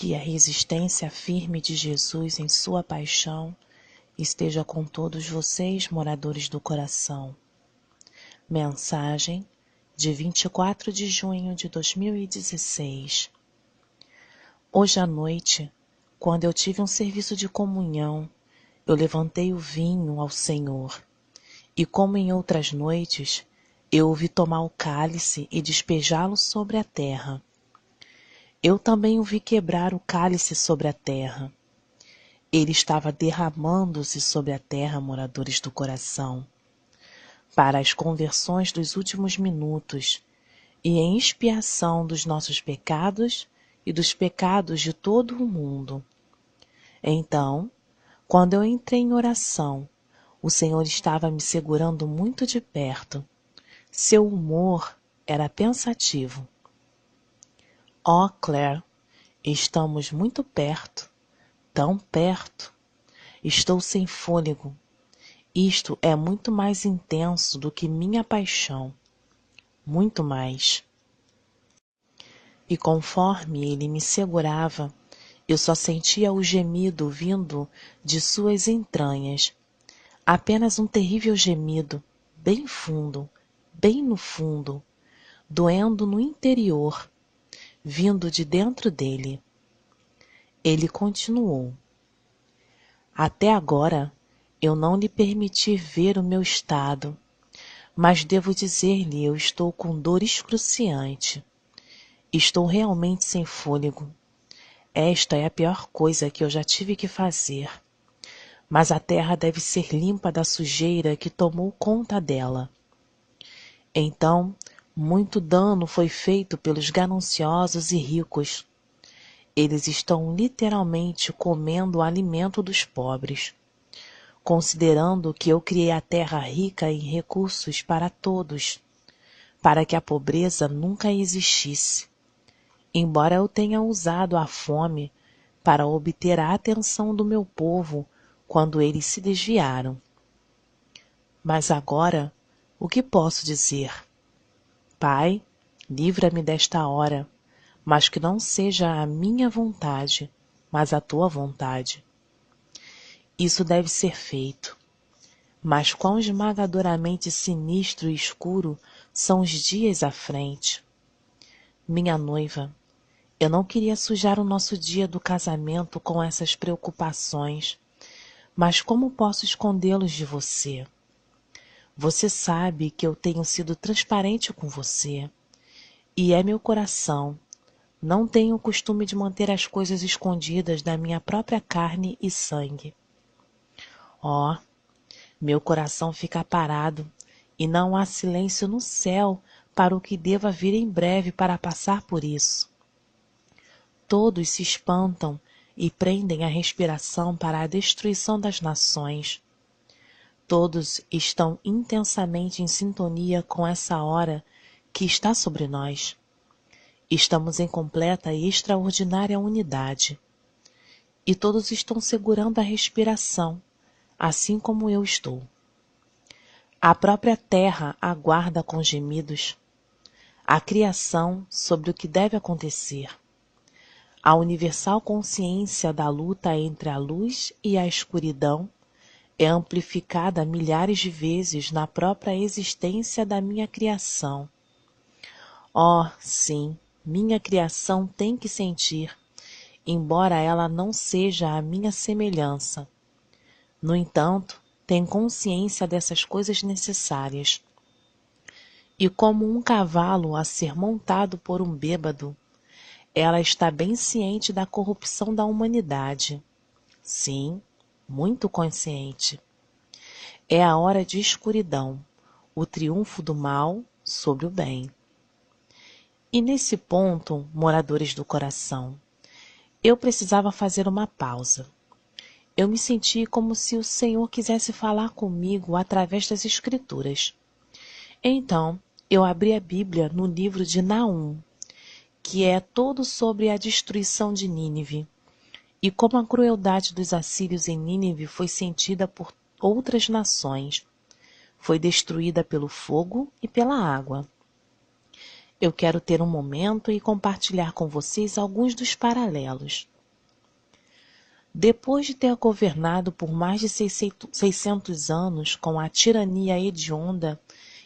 Que a resistência firme de Jesus em sua paixão esteja com todos vocês, moradores do coração. Mensagem de 24 de junho de 2016. Hoje à noite, quando eu tive um serviço de comunhão, eu levantei o vinho ao Senhor. E como em outras noites, eu o vi tomar o cálice e despejá-lo sobre a terra. Eu também o vi quebrar o cálice sobre a terra. Ele estava derramando-se sobre a terra, moradores do coração, para as conversões dos últimos minutos e em expiação dos nossos pecados e dos pecados de todo o mundo. Então, quando eu entrei em oração, o Senhor estava me segurando muito de perto. Seu humor era pensativo. Oh, Claire, estamos muito perto, tão perto. Estou sem fôlego. Isto é muito mais intenso do que minha paixão. Muito mais. E conforme ele me segurava, eu só sentia o gemido vindo de suas entranhas. Apenas um terrível gemido, bem fundo, bem no fundo, doendo no interior, vindo de dentro dele. Ele continuou. Até agora, eu não lhe permiti ver o meu estado, mas devo dizer-lhe, eu estou com dor excruciante. Estou realmente sem fôlego. Esta é a pior coisa que eu já tive que fazer. Mas a terra deve ser limpa da sujeira que tomou conta dela. Então, muito dano foi feito pelos gananciosos e ricos. Eles estão literalmente comendo o alimento dos pobres, considerando que eu criei a terra rica em recursos para todos, para que a pobreza nunca existisse. Embora eu tenha usado a fome para obter a atenção do meu povo quando eles se desviaram. Mas agora, o que posso dizer? Pai, livra-me desta hora, mas que não seja a minha vontade, mas a tua vontade. Isso deve ser feito. Mas quão esmagadoramente sinistro e escuro são os dias à frente. Minha noiva, eu não queria sujar o nosso dia do casamento com essas preocupações, mas como posso escondê-los de você? Você sabe que eu tenho sido transparente com você, e é meu coração. Não tenho o costume de manter as coisas escondidas da minha própria carne e sangue. Oh, meu coração fica parado, e não há silêncio no céu para o que deva vir em breve para passar por isso. Todos se espantam e prendem a respiração para a destruição das nações. Todos estão intensamente em sintonia com essa hora que está sobre nós. Estamos em completa e extraordinária unidade. E todos estão segurando a respiração, assim como eu estou. A própria terra aguarda com gemidos. A criação sobre o que deve acontecer. A universal consciência da luta entre a luz e a escuridão é amplificada milhares de vezes na própria existência da minha criação. Oh, sim, minha criação tem que sentir, embora ela não seja a minha semelhança. No entanto, tem consciência dessas coisas necessárias. E como um cavalo a ser montado por um bêbado, ela está bem ciente da corrupção da humanidade. Sim, muito consciente. É a hora de escuridão, o triunfo do mal sobre o bem. E nesse ponto, moradores do coração, eu precisava fazer uma pausa. Eu me senti como se o Senhor quisesse falar comigo através das Escrituras. Então, eu abri a Bíblia no livro de Naum, que é todo sobre a destruição de Nínive, e como a crueldade dos assírios em Nínive foi sentida por outras nações, foi destruída pelo fogo e pela água. Eu quero ter um momento e compartilhar com vocês alguns dos paralelos. Depois de ter governado por mais de 600 anos com a tirania hedionda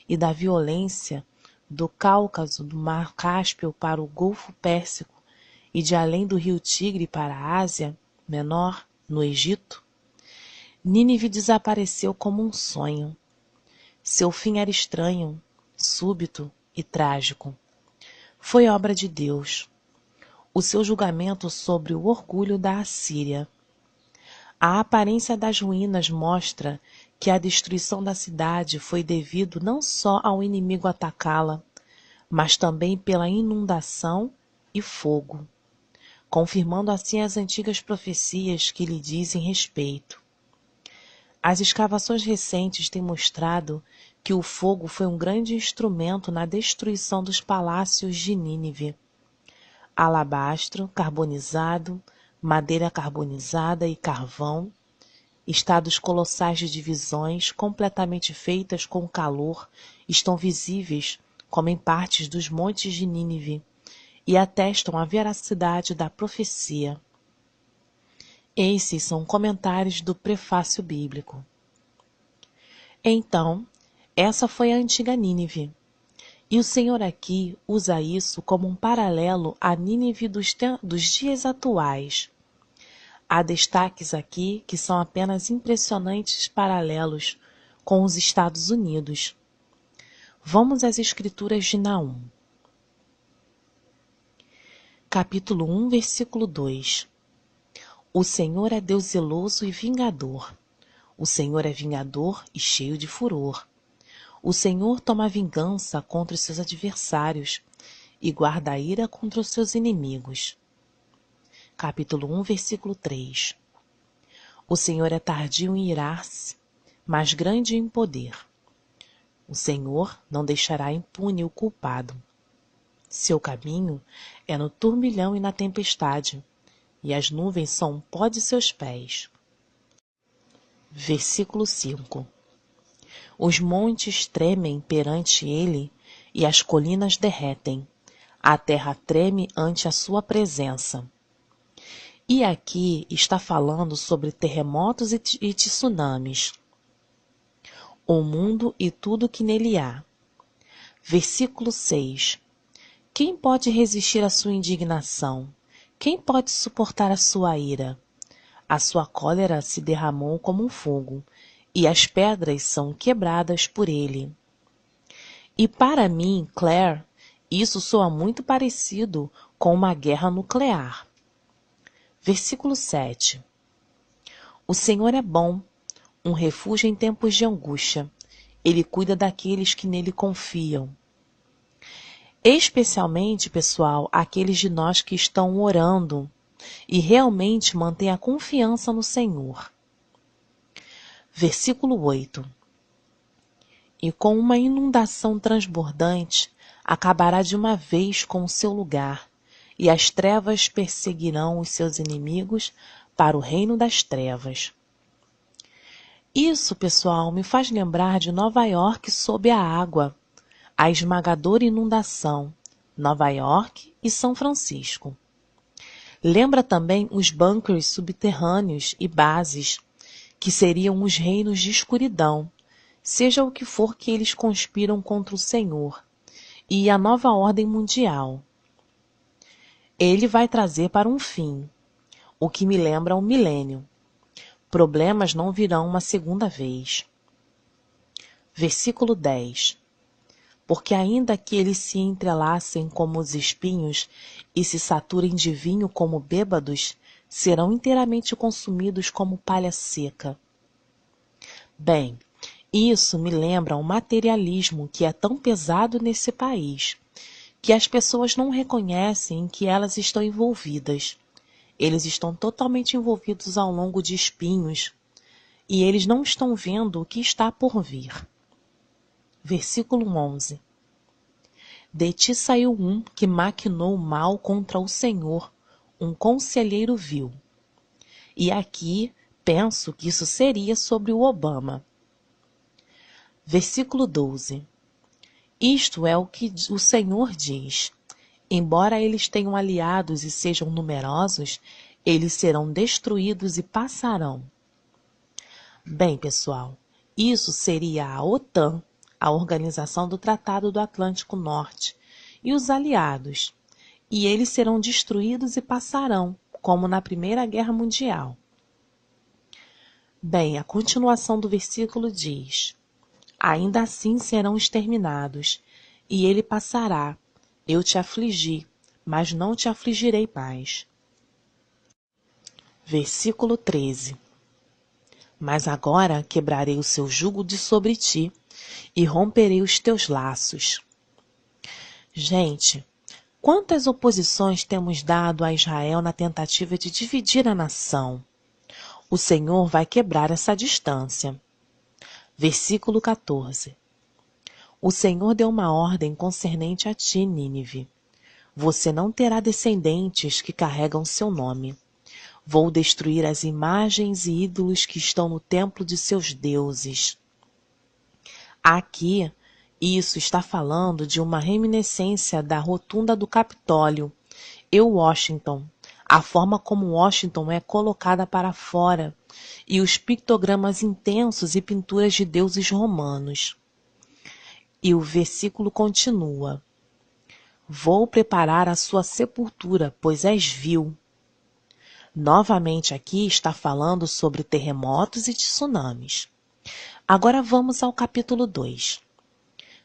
e da violência do Cáucaso, do Mar Cáspio para o Golfo Pérsico e de além do rio Tigre para a Ásia Menor, no Egito, Nínive desapareceu como um sonho. Seu fim era estranho, súbito e trágico. Foi obra de Deus. O seu julgamento sobre o orgulho da Assíria. A aparência das ruínas mostra que a destruição da cidade foi devido não só ao inimigo atacá-la, mas também pela inundação e fogo, confirmando assim as antigas profecias que lhe dizem respeito. As escavações recentes têm mostrado que o fogo foi um grande instrumento na destruição dos palácios de Nínive. Alabastro carbonizado, madeira carbonizada e carvão, estados colossais de divisões completamente feitas com calor estão visíveis como em partes dos montes de Nínive e atestam a veracidade da profecia. Esses são comentários do prefácio bíblico. Então, essa foi a antiga Nínive. E o Senhor aqui usa isso como um paralelo à Nínive dos dias atuais. Há destaques aqui que são apenas impressionantes paralelos com os Estados Unidos. Vamos às Escrituras de Naum. Capítulo 1, versículo 2. O Senhor é Deus zeloso e vingador. O Senhor é vingador e cheio de furor. O Senhor toma vingança contra os seus adversários e guarda a ira contra os seus inimigos. Capítulo 1, versículo 3. O Senhor é tardio em irar-se, mas grande em poder. O Senhor não deixará impune o culpado. Seu caminho é no turbilhão e na tempestade, e as nuvens são um pó de seus pés. Versículo 5. Os montes tremem perante ele e as colinas derretem. A terra treme ante a sua presença. E aqui está falando sobre terremotos e tsunamis. O mundo e tudo que nele há. Versículo 6. Quem pode resistir à sua indignação? Quem pode suportar a sua ira? A sua cólera se derramou como um fogo, e as pedras são quebradas por ele. E para mim, Claire, isso soa muito parecido com uma guerra nuclear. Versículo 7. O Senhor é bom, um refúgio em tempos de angústia. Ele cuida daqueles que nele confiam. Especialmente, pessoal, aqueles de nós que estão orando e realmente mantêm a confiança no Senhor. Versículo 8. E com uma inundação transbordante, acabará de uma vez com o seu lugar, e as trevas perseguirão os seus inimigos para o reino das trevas. Isso, pessoal, me faz lembrar de Nova York sob a água, a esmagadora inundação, Nova York e São Francisco. Lembra também os bunkers subterrâneos e bases, que seriam os reinos de escuridão, seja o que for que eles conspiram contra o Senhor, e a nova ordem mundial. Ele vai trazer para um fim, o que me lembra o milênio. Problemas não virão uma segunda vez. Versículo 10. Porque ainda que eles se entrelacem como os espinhos e se saturem de vinho como bêbados, serão inteiramente consumidos como palha seca. Bem, isso me lembra um materialismo que é tão pesado nesse país, que as pessoas não reconhecem em que elas estão envolvidas. Eles estão totalmente envolvidos ao longo de espinhos, e eles não estão vendo o que está por vir. Versículo 11. De ti saiu um que maquinou mal contra o Senhor, um conselheiro vil. E aqui penso que isso seria sobre o Obama. Versículo 12. Isto é o que o Senhor diz. Embora eles tenham aliados e sejam numerosos, Eles serão destruídos e passarão. Bem, pessoal, isso seria a OTAN, a Organização do Tratado do Atlântico Norte, e os aliados. E eles serão destruídos e passarão, como na Primeira Guerra Mundial. Bem, a continuação do versículo diz: ainda assim serão exterminados, e ele passará. Eu te afligi, mas não te afligirei mais. Versículo 13. Mas agora quebrarei o seu jugo de sobre ti e romperei os teus laços. Gente, quantas oposições temos dado a Israel na tentativa de dividir a nação? O Senhor vai quebrar essa distância. Versículo 14. O Senhor deu uma ordem concernente a ti, Nínive. Você não terá descendentes que carregam seu nome. Vou destruir as imagens e ídolos que estão no templo de seus deuses. Aqui, isso está falando de uma reminiscência da rotunda do Capitólio, Washington, a forma como Washington é colocada para fora, e os pictogramas intensos e pinturas de deuses romanos. E o versículo continua: vou preparar a sua sepultura, pois és vil. Novamente aqui está falando sobre terremotos e tsunamis. Agora vamos ao capítulo 2.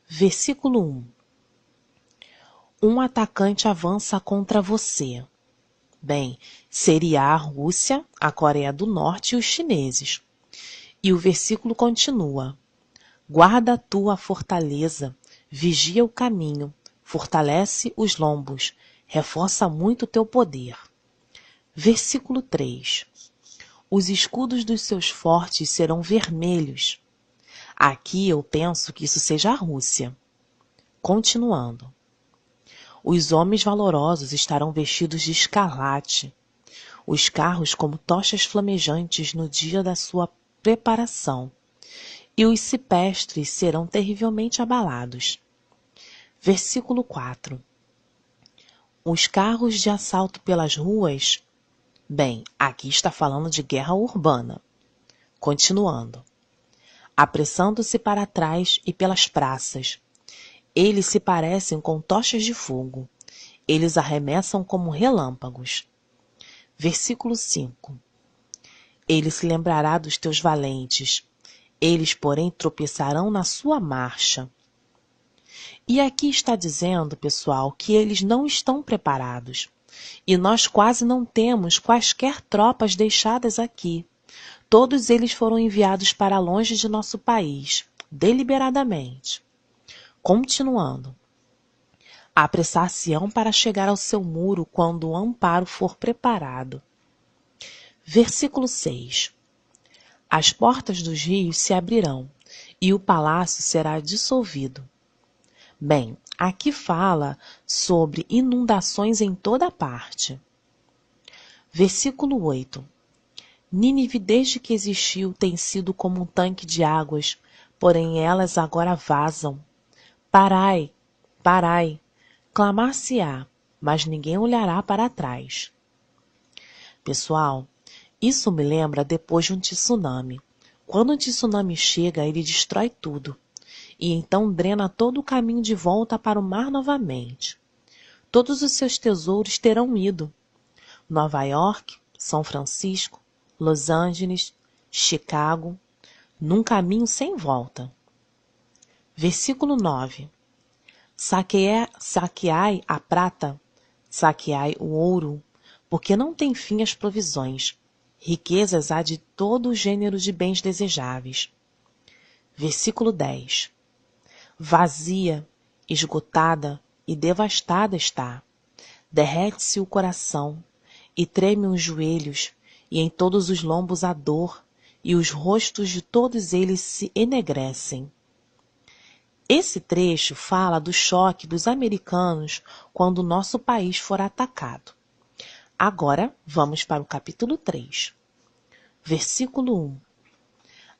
Versículo 1. Um atacante avança contra você. Bem, seria a Rússia, a Coreia do Norte e os chineses. E o versículo continua: guarda a tua fortaleza, vigia o caminho, fortalece os lombos, reforça muito o teu poder. Versículo 3. Os escudos dos seus fortes serão vermelhos. Aqui eu penso que isso seja a Rússia. Continuando. Os homens valorosos estarão vestidos de escarlate, os carros como tochas flamejantes no dia da sua preparação, e os cipestres serão terrivelmente abalados. Versículo 4. Os carros de assalto pelas ruas. Bem, aqui está falando de guerra urbana. Continuando. Apressando-se para trás e pelas praças. Eles se parecem com tochas de fogo. Eles arremessam como relâmpagos. Versículo 5. Ele se lembrará dos teus valentes. Eles, porém, tropeçarão na sua marcha. E aqui está dizendo, pessoal, que eles não estão preparados. E nós quase não temos quaisquer tropas deixadas aqui. Todos eles foram enviados para longe de nosso país, deliberadamente. Continuando. Apressar-se-ão para chegar ao seu muro quando o amparo for preparado. Versículo 6. As portas dos rios se abrirão, e o palácio será dissolvido. Bem, aqui fala sobre inundações em toda parte. Versículo 8. Nínive, desde que existiu, tem sido como um tanque de águas, porém elas agora vazam. Parai, parai, clamar-se-á, mas ninguém olhará para trás. Pessoal, isso me lembra depois de um tsunami. Quando um tsunami chega, ele destrói tudo. E então drena todo o caminho de volta para o mar novamente. Todos os seus tesouros terão ido. Nova York, São Francisco, Los Angeles, Chicago, num caminho sem volta. Versículo 9. Saqueai a prata, saqueai o ouro, porque não tem fim as provisões. Riquezas há de todo o gênero de bens desejáveis. Versículo 10. Vazia, esgotada e devastada está. Derrete-se o coração, e treme os joelhos, e em todos os lombos a dor, e os rostos de todos eles se enegrecem. Esse trecho fala do choque dos americanos quando o nosso país for atacado. Agora, vamos para o capítulo 3. Versículo 1.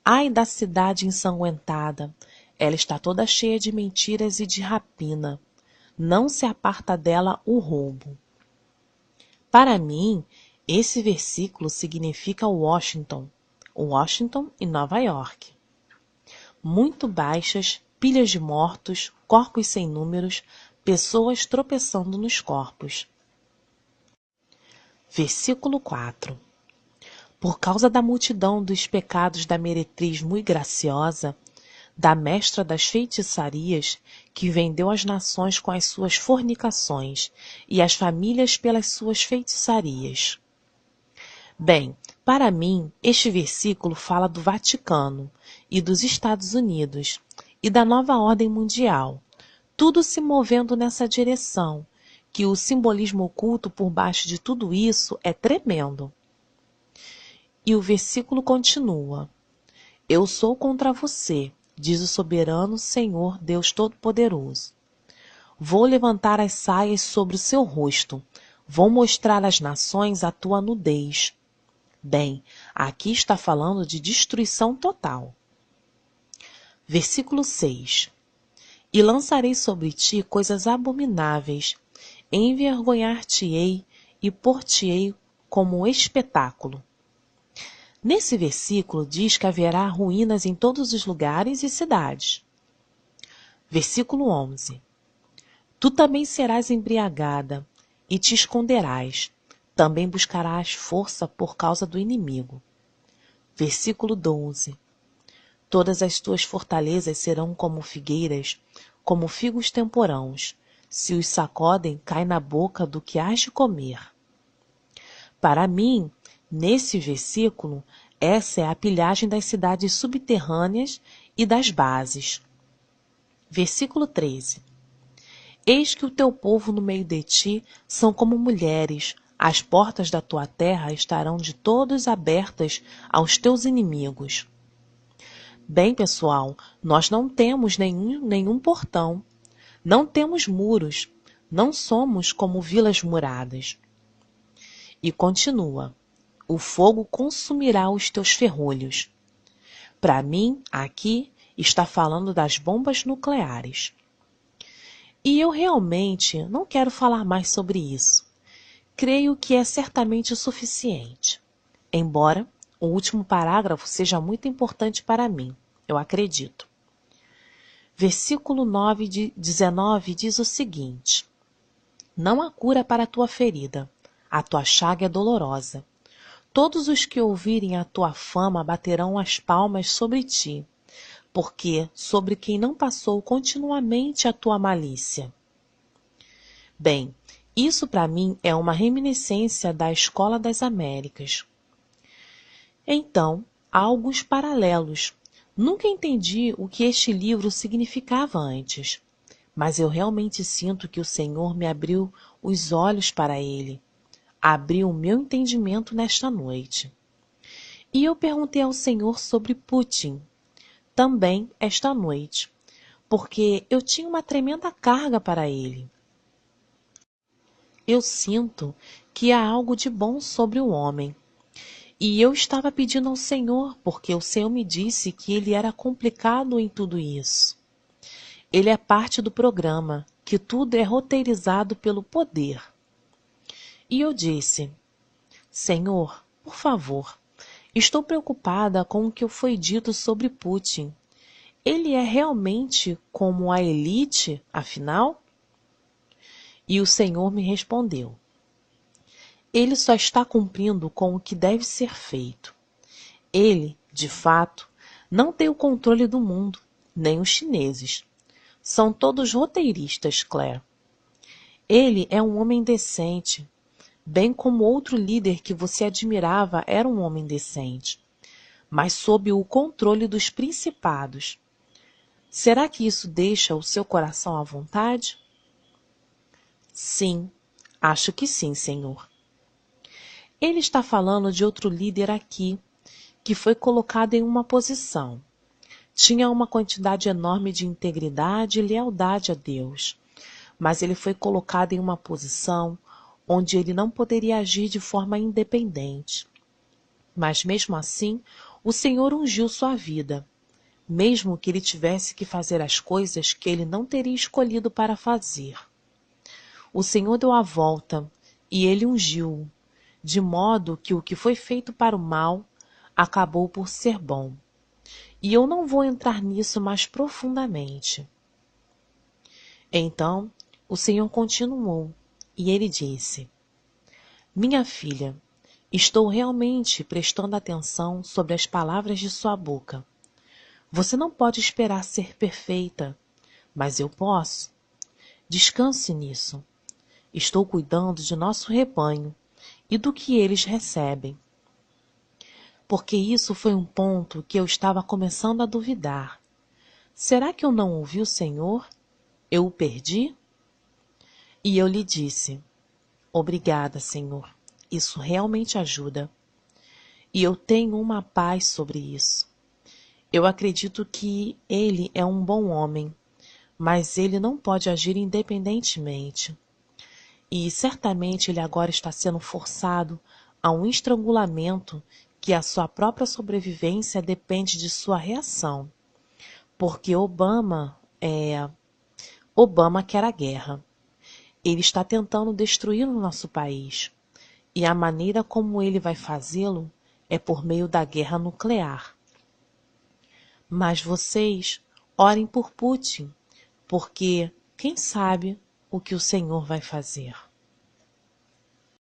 Ai da cidade ensanguentada, ela está toda cheia de mentiras e de rapina. Não se aparta dela o roubo. Para mim, Esse versículo significa Washington e Nova York. Muito baixas, pilhas de mortos, corpos sem números, pessoas tropeçando nos corpos. Versículo 4. Por causa da multidão dos pecados da meretriz muito graciosa, da mestra das feitiçarias, que vendeu as nações com as suas fornicações e as famílias pelas suas feitiçarias. Bem, para mim, este versículo fala do Vaticano e dos Estados Unidos e da nova ordem mundial, tudo se movendo nessa direção, que o simbolismo oculto por baixo de tudo isso é tremendo. E o versículo continua: Eu sou contra você, diz o soberano Senhor Deus Todo-Poderoso. Vou levantar as saias sobre o seu rosto, vou mostrar às nações a tua nudez. Bem, aqui está falando de destruição total. Versículo 6. E lançarei sobre ti coisas abomináveis, envergonhar-te-ei e pôr-te-ei como espetáculo. Nesse versículo diz que haverá ruínas em todos os lugares e cidades. Versículo 11. Tu também serás embriagada e te esconderás, também buscarás força por causa do inimigo. Versículo 12. Todas as tuas fortalezas serão como figueiras, como figos temporãos. Se os sacodem, cai na boca do que hás de comer. Para mim, nesse versículo, essa é a pilhagem das cidades subterrâneas e das bases. Versículo 13. Eis que o teu povo no meio de ti são como mulheres, as portas da tua terra estarão de todos abertas aos teus inimigos. Bem, pessoal, nós não temos nenhum portão, não temos muros, não somos como vilas muradas. E continua: o fogo consumirá os teus ferrolhos. Para mim, aqui está falando das bombas nucleares. E eu realmente não quero falar mais sobre isso. Creio que é certamente o suficiente. Embora o último parágrafo seja muito importante para mim, eu acredito. Versículo 19 diz o seguinte: Não há cura para a tua ferida, a tua chaga é dolorosa. Todos os que ouvirem a tua fama baterão as palmas sobre ti, porque sobre quem não passou continuamente a tua malícia. Bem, isso para mim é uma reminiscência da Escola das Américas. Então, há alguns paralelos. Nunca entendi o que este livro significava antes, mas eu realmente sinto que o Senhor me abriu os olhos para ele, abriu o meu entendimento nesta noite. E eu perguntei ao Senhor sobre Putin, também esta noite, porque eu tinha uma tremenda carga para ele. Eu sinto que há algo de bom sobre o homem. E eu estava pedindo ao Senhor, porque o Senhor me disse que ele era complicado em tudo isso. Ele é parte do programa, que tudo é roteirizado pelo poder. E eu disse: Senhor, por favor, estou preocupada com o que foi dito sobre Putin. Ele é realmente como a elite, afinal? E o Senhor me respondeu: Ele só está cumprindo com o que deve ser feito. Ele, de fato, não tem o controle do mundo, nem os chineses. São todos roteiristas, Claire. Ele é um homem decente, bem como outro líder que você admirava era um homem decente, mas sob o controle dos principados. Será que isso deixa o seu coração à vontade? Sim, acho que sim, Senhor. Ele está falando de outro líder aqui, que foi colocado em uma posição. Tinha uma quantidade enorme de integridade e lealdade a Deus, mas ele foi colocado em uma posição onde ele não poderia agir de forma independente. Mas mesmo assim, o Senhor ungiu sua vida, mesmo que ele tivesse que fazer as coisas que ele não teria escolhido para fazer. O Senhor deu a volta e ele ungiu-o. de modo que o que foi feito para o mal acabou por ser bom. E eu não vou entrar nisso mais profundamente. Então, o Senhor continuou, e ele disse: Minha filha, estou realmente prestando atenção sobre as palavras de sua boca. Você não pode esperar ser perfeita, mas eu posso. Descanse nisso. Estou cuidando de nosso rebanho e do que eles recebem. Porque isso foi um ponto que eu estava começando a duvidar. Será que eu não ouvi o Senhor? Eu o perdi? E eu lhe disse: Obrigada, Senhor. Isso realmente ajuda. E eu tenho uma paz sobre isso. Eu acredito que ele é um bom homem, mas ele não pode agir independentemente. E certamente ele agora está sendo forçado a um estrangulamento que a sua própria sobrevivência depende de sua reação. Porque Obama quer a guerra. Ele está tentando destruir o nosso país. E a maneira como ele vai fazê-lo é por meio da guerra nuclear. Mas vocês orem por Putin, porque quem sabe o que o Senhor vai fazer.